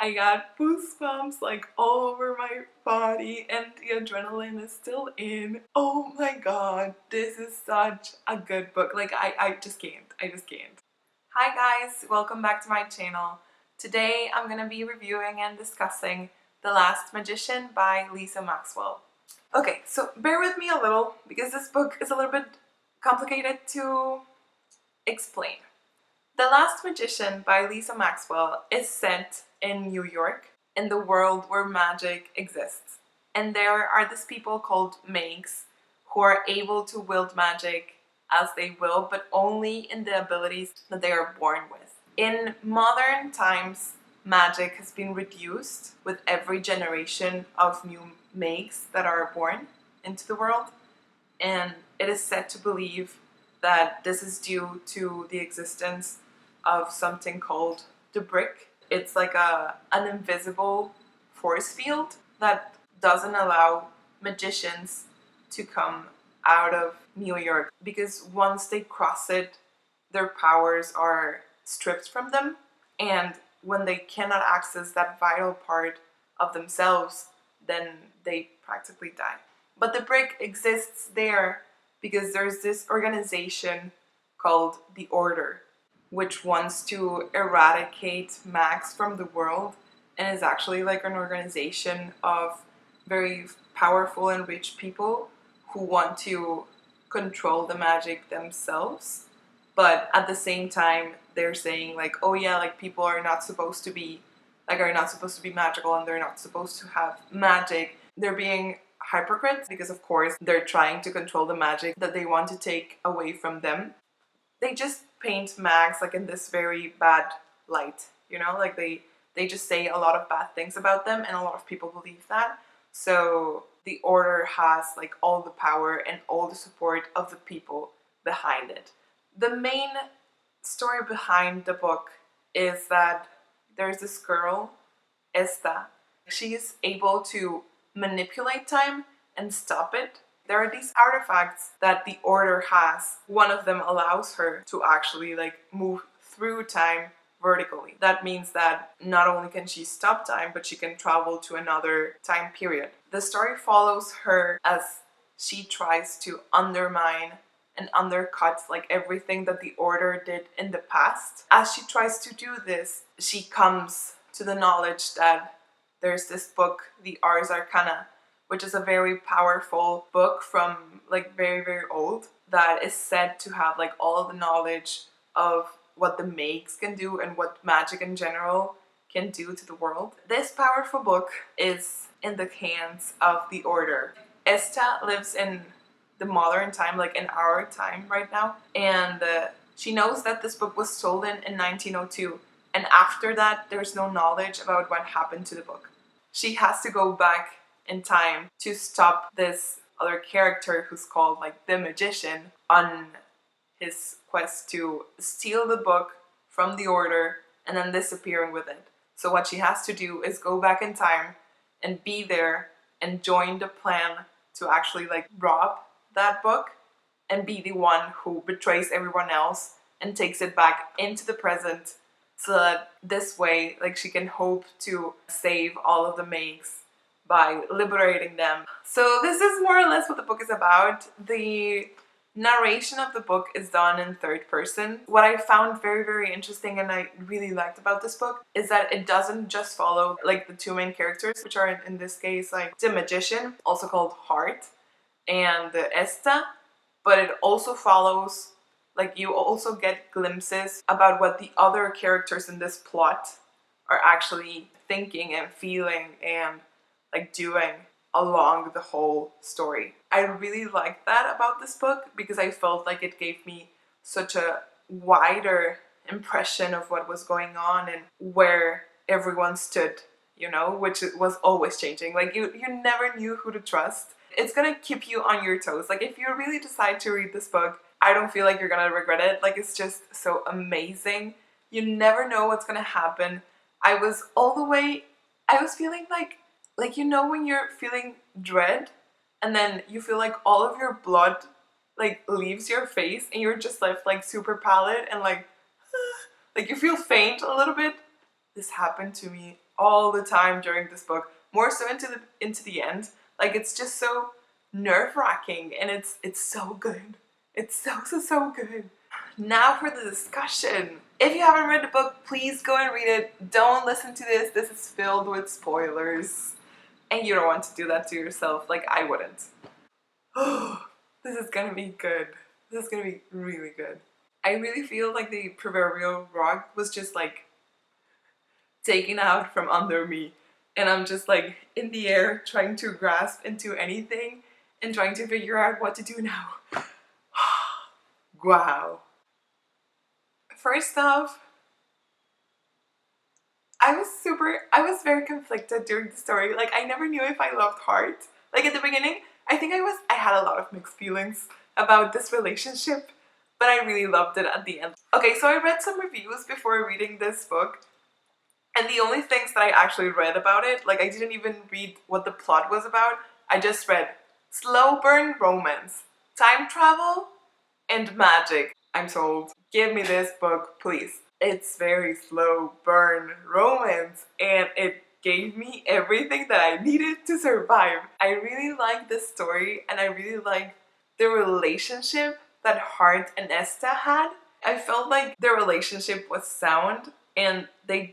I got goosebumps like all over my body and the adrenaline is still in. Oh my god, this is such a good book. Like I just can't. I just can't. Hi guys, welcome back to my channel. Today I'm gonna be reviewing and discussing The Last Magician by Lisa Maxwell. Okay, so bear with me a little because this book is a little bit complicated to explain. The Last Magician by Lisa Maxwell is set in New York, in the world where magic exists. And there are these people called mages who are able to wield magic as they will, but only in the abilities that they are born with. In modern times, magic has been reduced with every generation of new mages that are born into the world, and it is said to believe that this is due to the existence of something called the brick. It's like an invisible force field that doesn't allow magicians to come out of New York, because once they cross it, their powers are stripped from them, and when they cannot access that vital part of themselves, then they practically die. But the brick exists there because there's this organization called the Order, which wants to eradicate mags from the world and is actually like an organization of very powerful and rich people who want to control the magic themselves. But at the same time, they're saying like, oh yeah, like people are not supposed to be magical and they're not supposed to have magic. They're being hypocrites because of course they're trying to control the magic that they want to take away from them. They just paint mags like in this very bad light, you know, like they just say a lot of bad things about them and a lot of people believe that. So the Order has like all the power and all the support of the people behind it. The main story behind the book is that there's this girl, Esta. She is able to manipulate time and stop it. There are these artifacts that the Order has. One of them allows her to actually like move through time vertically. That means that not only can she stop time, but she can travel to another time period. The story follows her as she tries to undermine and undercut like everything that the Order did in the past. As she tries to do this, she comes to the knowledge that there's this book, the Ars Arcana, which is a very powerful book from like very, very old that is said to have like all the knowledge of what the mages can do and what magic in general can do to the world. This powerful book is in the hands of the Order. Esta lives in the modern time, like in our time right now, and she knows that this book was stolen in 1902, and after that there's no knowledge about what happened to the book. She has to go back in time to stop this other character who's called like the Magician on his quest to steal the book from the Order and then disappearing with it. So what she has to do is go back in time and be there and join the plan to actually like rob that book and be the one who betrays everyone else and takes it back into the present, so that this way like she can hope to save all of the mages by liberating them. So this is more or less what the book is about. The narration of the book is done in third person. What I found very, very interesting and I really liked about this book is that it doesn't just follow like the two main characters, which are in this case like the Magician, also called Heart, and the Esta, but it also follows, like you also get glimpses about what the other characters in this plot are actually thinking and feeling and like doing along the whole story. I really liked that about this book because I felt like it gave me such a wider impression of what was going on and where everyone stood, you know, which was always changing. Like you never knew who to trust. It's gonna keep you on your toes. Like if you really decide to read this book, I don't feel like you're gonna regret it. Like it's just so amazing. You never know what's gonna happen. I was feeling like you know when you're feeling dread and then you feel like all of your blood like leaves your face and you're just left like super pallid and like you feel faint a little bit. This happened to me all the time during this book, more so into the end. Like, it's just so nerve-wracking, and it's so good. It's so good. Now for the discussion. If you haven't read the book, please go and read it. Don't listen to this. This is filled with spoilers. And you don't want to do that to yourself. Like, I wouldn't. Oh, this is gonna be good. This is gonna be really good. I really feel like the proverbial rug was just like taken out from under me. And I'm just like in the air trying to grasp into anything and trying to figure out what to do now. Wow. First off, I was very conflicted during the story. Like, I never knew if I loved Hart. Like, at the beginning, I had a lot of mixed feelings about this relationship, but I really loved it at the end. Okay, so I read some reviews before reading this book, and the only things that I actually read about it, like, I didn't even read what the plot was about. I just read slow burn romance, time travel, and magic. I'm sold. Give me this book, please. It's very slow burn romance, and it gave me everything that I needed to survive. I really like this story, and I really like the relationship that Hart and Esta had. I felt like their relationship was sound, and they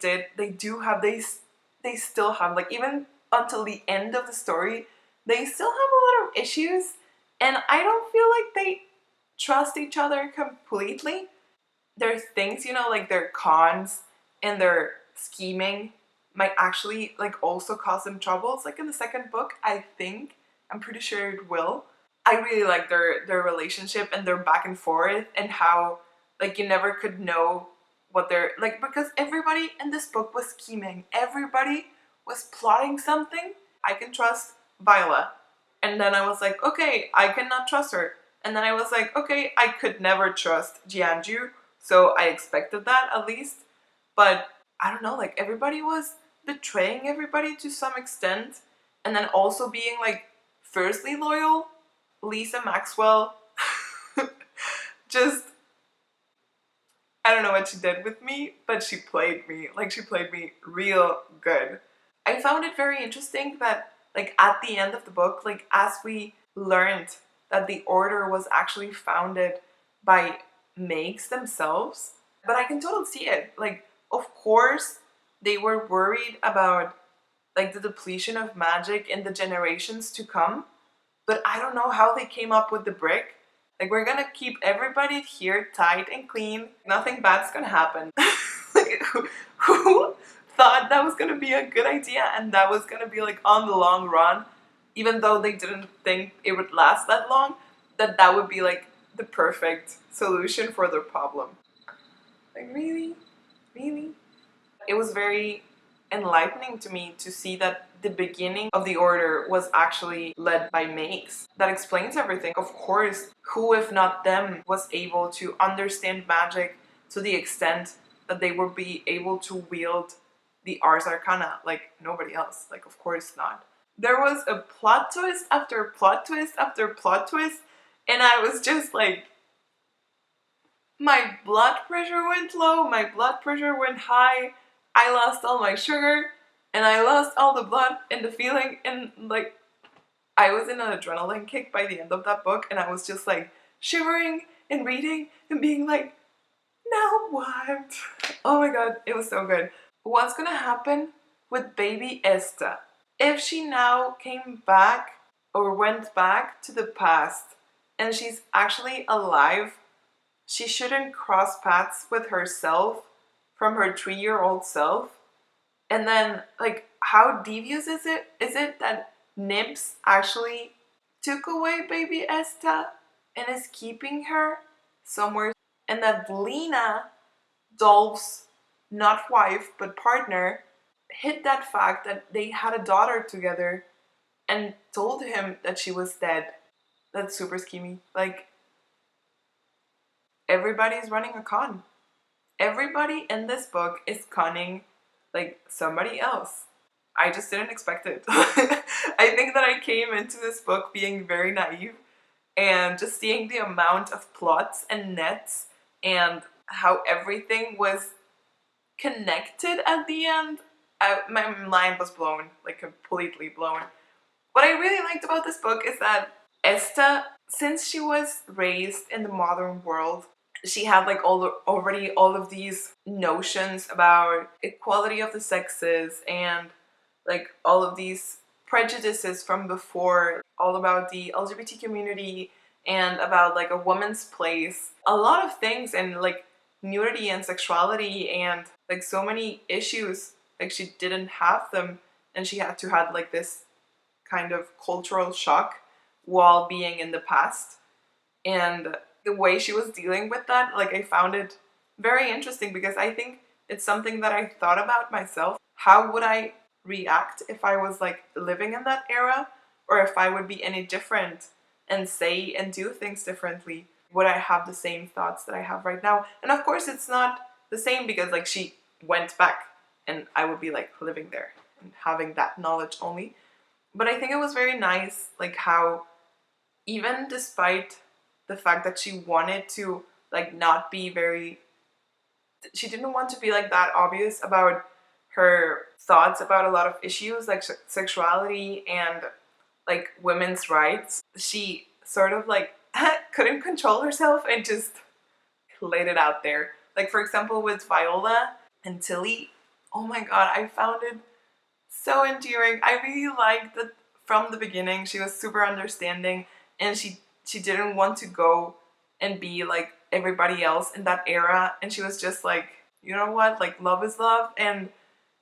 still have, like, even until the end of the story, they still have a lot of issues, and I don't feel like they trust each other completely. There's things, you know, like their cons and their scheming might actually like also cause them troubles. Like in the second book, I'm pretty sure it will. I really like their relationship and their back and forth, and how like you never could know what they're like, because everybody in this book was scheming. Everybody was plotting something. I can trust Viola. And then I was like, okay, I cannot trust her. And then I was like, okay, I could never trust Jianju. So I expected that at least. But I don't know, like everybody was betraying everybody to some extent. And then also being like fiercely loyal. Lisa Maxwell just, I don't know what she did with me, but she played me. Like, she played me real good. I found it very interesting that like at the end of the book, like as we learned that the order was actually founded by Maigs themselves, but I can totally see it. Like, of course, they were worried about like the depletion of magic in the generations to come, but I don't know how they came up with the brick. Like, we're gonna keep everybody here tight and clean. Nothing bad's gonna happen. Like, who thought that was gonna be a good idea and that was gonna be like on the long run, even though they didn't think it would last that long, that would be like the perfect solution for their problem. Like, really? Really? It was very enlightening to me to see that the beginning of the order was actually led by Maigs. That explains everything. Of course, who if not them was able to understand magic to the extent that they would be able to wield the Ars Arcana like nobody else? Like, of course not. There was a plot twist after plot twist after plot twist, and I was just like, my blood pressure went low, my blood pressure went high, I lost all my sugar, and I lost all the blood and the feeling, and like, I was in an adrenaline kick by the end of that book, and I was just like shivering and reading and being like, now what? Oh my god, it was so good. What's gonna happen with baby Esta? If she now came back or went back to the past and she's actually alive, she shouldn't cross paths with herself from her 3-year-old self. And then, like, how devious is it? Is it that Nibs actually took away baby Esta and is keeping her somewhere? And that Lena, Dolph's not wife but partner, hid that fact that they had a daughter together and told him that she was dead. That's super schemy. Like, everybody's running a con. Everybody in this book is conning like somebody else. I just didn't expect it. I think that I came into this book being very naive, and just seeing the amount of plots and nets and how everything was connected at the end, my mind was blown, like completely blown. What I really liked about this book is that Esta, since she was raised in the modern world, she had like already all of these notions about equality of the sexes and like all of these prejudices from before, all about the LGBT community and about like a woman's place. A lot of things, and like nudity and sexuality and like so many issues, like she didn't have them, and she had to have like this kind of cultural shock while being in the past. And the way she was dealing with that, like I found it very interesting because I think it's something that I thought about myself. How would I react if I was like living in that era, or if I would be any different and say and do things differently? Would I have the same thoughts that I have right now? And of course it's not the same because like she went back and I would be like living there and having that knowledge only. But I think it was very nice like how even despite the fact that she wanted to like not be very, she didn't want to be like that obvious about her thoughts about a lot of issues like sexuality and like women's rights. She sort of like couldn't control herself and just laid it out there. Like for example with Viola and Tilly, oh my god, I found it so endearing. I really liked that from the beginning she was super understanding, and she didn't want to go and be like everybody else in that era, and she was just like, you know what, like love is love, and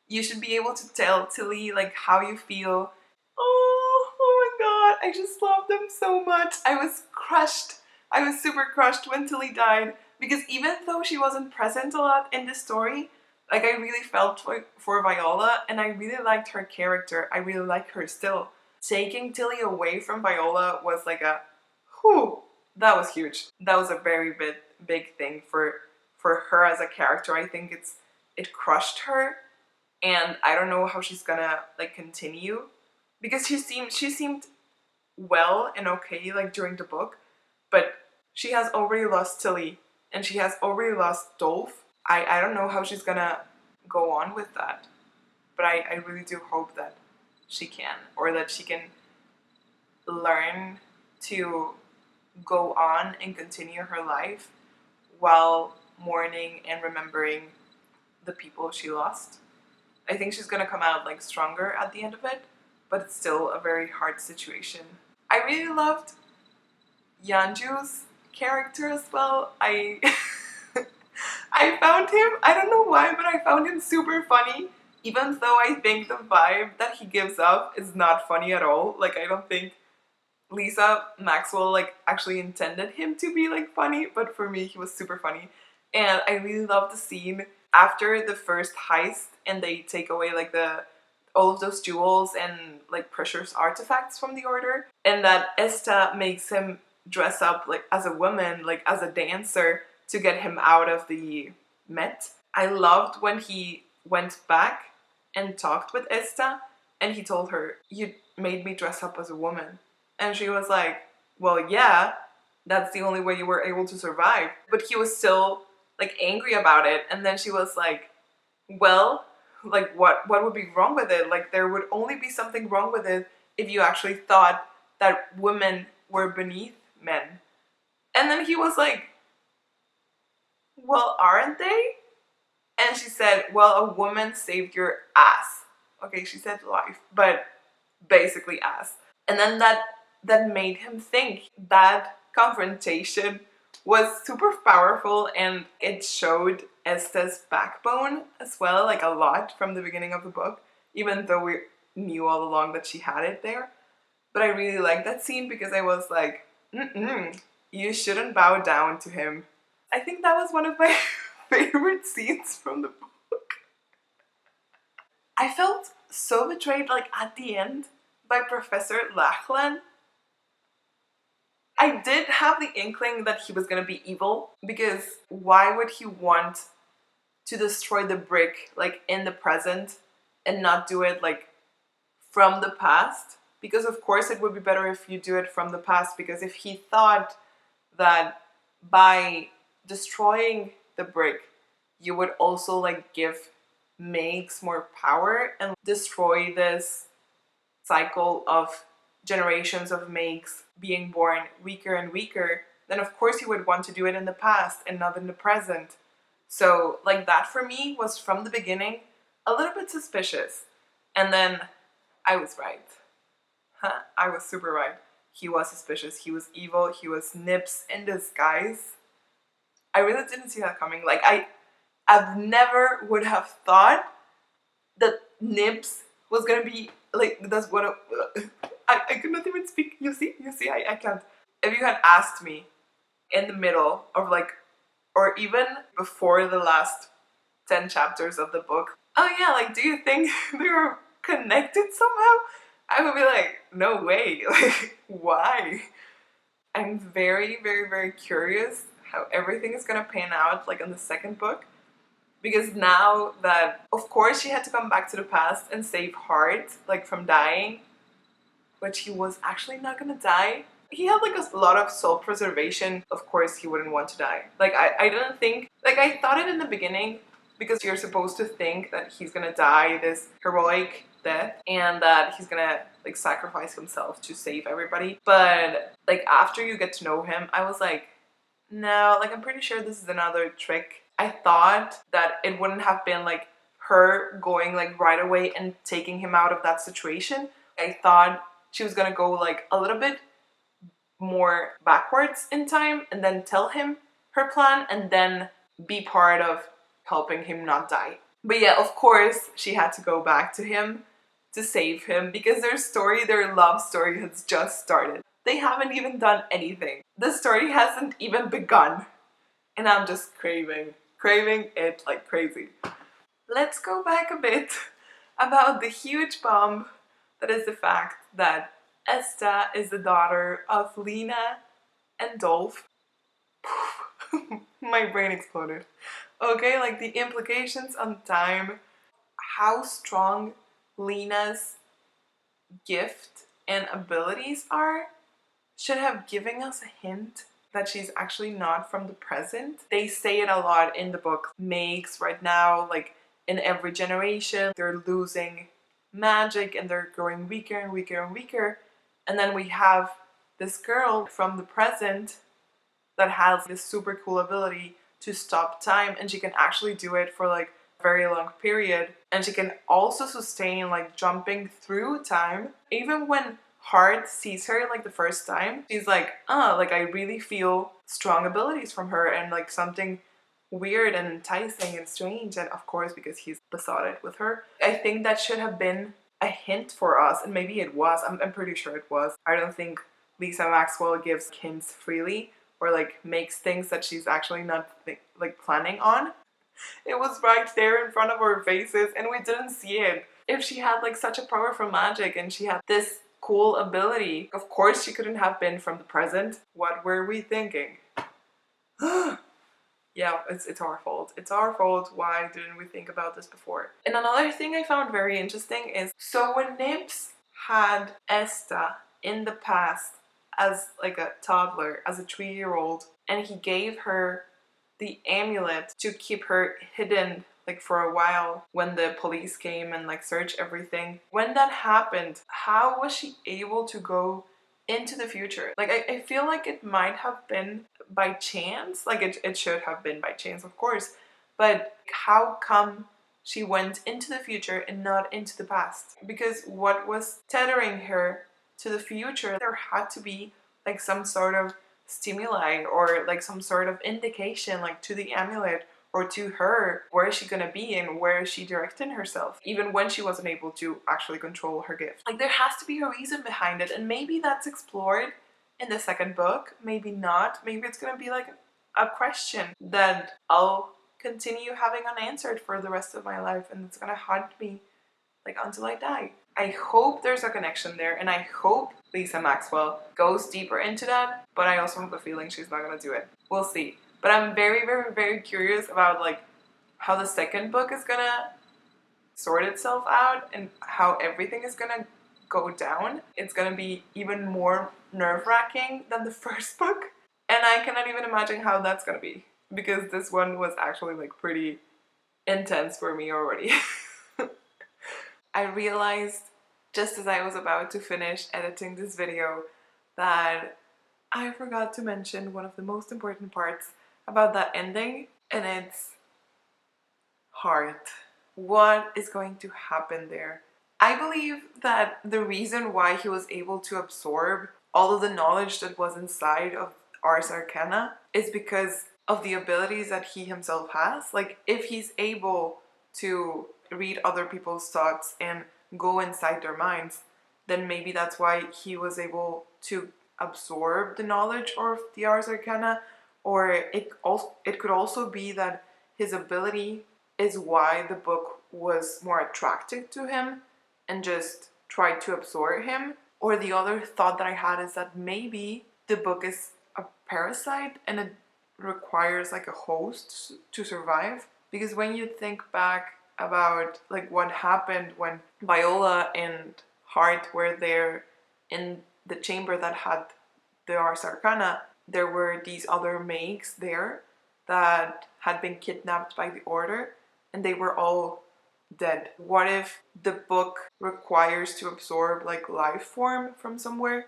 you should be able to tell Tilly like how you feel. Oh my god, I just love them so much. I was crushed. I was super crushed when Tilly died because even though she wasn't present a lot in the story, like I really felt for Viola, and I really liked her character. I really like her still. Taking Tilly away from Viola was like a, whew, that was huge. That was a very big thing for her as a character. I think it crushed her, and I don't know how she's gonna like continue because she seemed well and okay like during the book, but she has already lost Tilly and she has already lost Dolph. I don't know how she's gonna go on with that, but I really do hope that she can, or that she can learn to go on and continue her life while mourning and remembering the people she lost. I think she's gonna come out like stronger at the end of it, but it's still a very hard situation. I really loved Yanju's character as well. I found him, I don't know why, but I found him super funny, even though I think the vibe that he gives up is not funny at all. Like I don't think Lisa Maxwell like actually intended him to be like funny, but for me he was super funny. And I really love the scene after the first heist and they take away like all of those jewels and like precious artifacts from the order, and that Esta makes him dress up like as a woman, like as a dancer, to get him out of the Met. I loved when he went back and talked with Esta and he told her, you made me dress up as a woman. And she was like, well, yeah, that's the only way you were able to survive. But he was still like angry about it. And then she was like, well, like what would be wrong with it? Like there would only be something wrong with it if you actually thought that women were beneath men. And then he was like, well, aren't they? And she said, well, a woman saved your ass. Okay, she said life, but basically ass. And then that made him think. That confrontation was super powerful, and it showed Esta's backbone as well, like a lot from the beginning of the book, even though we knew all along that she had it there. But I really liked that scene because I was like, you shouldn't bow down to him. I think that was one of my favorite scenes from the book. I felt so betrayed like at the end by Professor Lachlan. I did have the inkling that he was gonna be evil, because why would he want to destroy the brick like in the present and not do it like from the past? Because of course it would be better if you do it from the past, because if he thought that by destroying the brick you would also like give makes more power and destroy this cycle of generations of makes being born weaker and weaker, then of course you would want to do it in the past and not in the present. So like that for me was from the beginning a little bit suspicious. And then I was right. I was super right. He was suspicious, he was evil, he was Nips in disguise. I really didn't see that coming. Like I've never would have thought that Nips was gonna be like, that's what I could not even speak. You see, I can't. If you had asked me in the middle of like, or even before the last 10 chapters of the book, oh yeah, like, do you think they were connected somehow? I would be like, no way. Like, why? I'm very, very, very curious how everything is gonna pan out like in the second book. Because now that, of course, she had to come back to the past and save Hart, like, from dying, which he was actually not gonna die. He had like a lot of self-preservation. Of course, he wouldn't want to die. Like, I didn't think, like, I thought it in the beginning because you're supposed to think that he's gonna die this heroic death and that he's gonna like sacrifice himself to save everybody. But like after you get to know him, I was like, no, like I'm pretty sure this is another trick. I thought that it wouldn't have been like her going like right away and taking him out of that situation. I thought she was gonna go like a little bit more backwards in time and then tell him her plan and then be part of helping him not die. But yeah, of course, she had to go back to him to save him because their love story has just started. They haven't even done anything. The story hasn't even begun. And I'm just craving it like crazy. Let's go back a bit about the huge bomb that is the fact that Esta is the daughter of Lena and Dolph. My brain exploded. Okay, like the implications on time, how strong Lena's gift and abilities are, should have given us a hint that she's actually not from the present. They say it a lot in the book. Makes right now, like in every generation, they're losing magic and they're growing weaker and weaker and weaker. And then we have this girl from the present that has this super cool ability to stop time, and she can actually do it for like a very long period. And she can also sustain like jumping through time. Even when Hart sees her like the first time, she's like, like I really feel strong abilities from her and like something weird and enticing and strange. And of course, because he's besotted with her. I think that should have been a hint for us, and maybe it was. I'm pretty sure it was. I don't think Lisa Maxwell gives hints freely or like makes things that she's actually not like planning on. It was right there in front of our faces and we didn't see it. If she had like such a powerful magic and she had this cool ability, of course she couldn't have been from the present. What were we thinking? Yeah, it's our fault. It's our fault. Why didn't we think about this before? And another thing I found very interesting is, so when Nips had Esta in the past as like a toddler, as a 3-year-old, and he gave her the amulet to keep her hidden like for a while when the police came and like searched everything. When that happened, how was she able to go into the future? Like I feel like it might have been by chance. Like it should have been by chance, of course, but how come she went into the future and not into the past? Because what was tethering her to the future? There had to be like some sort of stimuli or like some sort of indication like to the amulet or to her, where is she gonna be and where is she directing herself, even when she wasn't able to actually control her gift. Like there has to be a reason behind it, and maybe that's explored in the second book, maybe not. Maybe it's gonna be like a question that I'll continue having unanswered for the rest of my life, and it's gonna haunt me like until I die. I hope there's a connection there, and I hope Lisa Maxwell goes deeper into that, but I also have a feeling she's not gonna do it. We'll see. But I'm very, very, very curious about like how the second book is gonna sort itself out and how everything is gonna go down. It's gonna be even more nerve-wracking than the first book, and I cannot even imagine how that's gonna be, because this one was actually like pretty intense for me already. I realized just as I was about to finish editing this video that I forgot to mention one of the most important parts about that ending, and it's heart. What is going to happen there? I believe that the reason why he was able to absorb all of the knowledge that was inside of Ars Arcana is because of the abilities that he himself has. Like, if he's able to read other people's thoughts and go inside their minds, then maybe that's why he was able to absorb the knowledge of the Ars Arcana. Or it could also be that his ability is why the book was more attractive to him and just tried to absorb him. Or the other thought that I had is that maybe the book is a parasite and it requires like a host to survive. Because when you think back about like what happened when Viola and Hart were there in the chamber that had the Ars Arcana, there were these other mages there that had been kidnapped by the Order, and they were all dead. What if the book requires to absorb like life form from somewhere,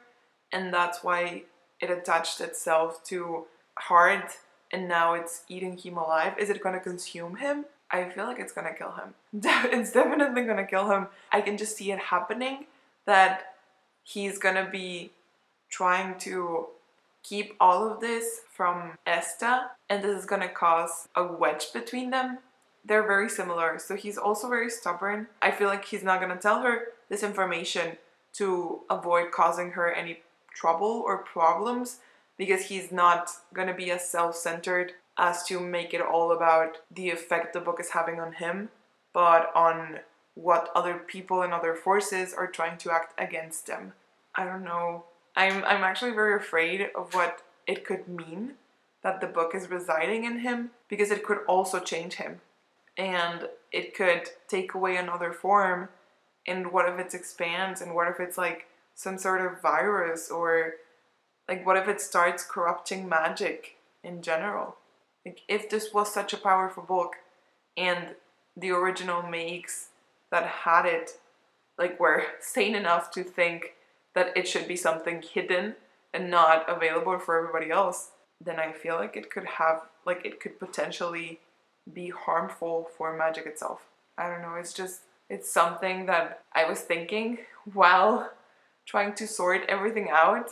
and that's why it attached itself to Hart and now it's eating him alive? Is it gonna consume him? I feel like it's gonna kill him. It's definitely gonna kill him. I can just see it happening, that he's gonna be trying to keep all of this from Esta, and this is gonna cause a wedge between them. They're very similar, so he's also very stubborn. I feel like he's not gonna tell her this information to avoid causing her any trouble or problems, because he's not gonna be as self-centered as to make it all about the effect the book is having on him, but on what other people and other forces are trying to act against them. I don't know. I'm actually very afraid of what it could mean that the book is residing in him, because it could also change him. And it could take away another form, and what if it expands, and what if it's like some sort of virus, or like what if it starts corrupting magic in general? Like, if this was such a powerful book and the original mages that had it like were sane enough to think that it should be something hidden and not available for everybody else, then I feel like it could potentially be harmful for magic itself. I don't know, it's something that I was thinking while trying to sort everything out,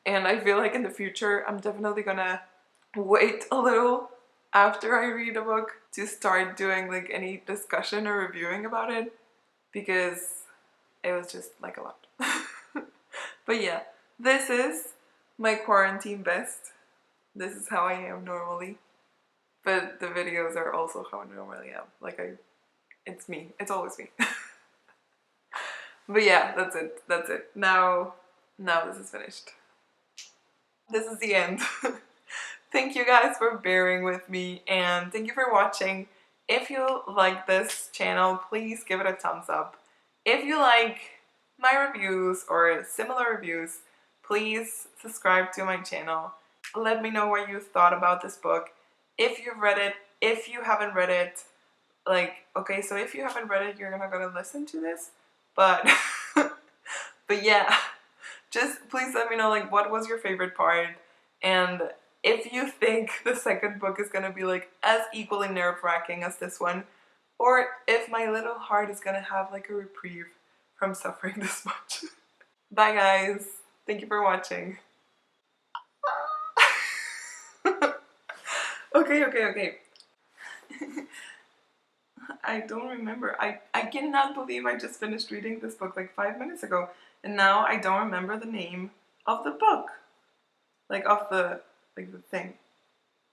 and I feel like in the future I'm definitely gonna wait a little after I read a book to start doing like any discussion or reviewing about it, because it was just like a lot. But yeah, this is my quarantine best. This is how I am normally. But the videos are also how I normally am. Like it's me. It's always me. But yeah, that's it. That's it. Now this is finished. This is the end. Thank you guys for bearing with me, and thank you for watching. If you like this channel, please give it a thumbs up. If you like my reviews or similar reviews, please subscribe to my channel. Let me know what you thought about this book. If you've read it, if you haven't read it, like, okay, so if you haven't read it, you're not gonna listen to this, but but yeah, just please let me know like what was your favorite part, and if you think the second book is gonna be like as equally nerve-wracking as this one, or if my little heart is gonna have like a reprieve from suffering this much. Bye guys, thank you for watching. Okay. I don't remember. I cannot believe I just finished reading this book like 5 minutes ago, and now I don't remember the name of the book. Like of the thing.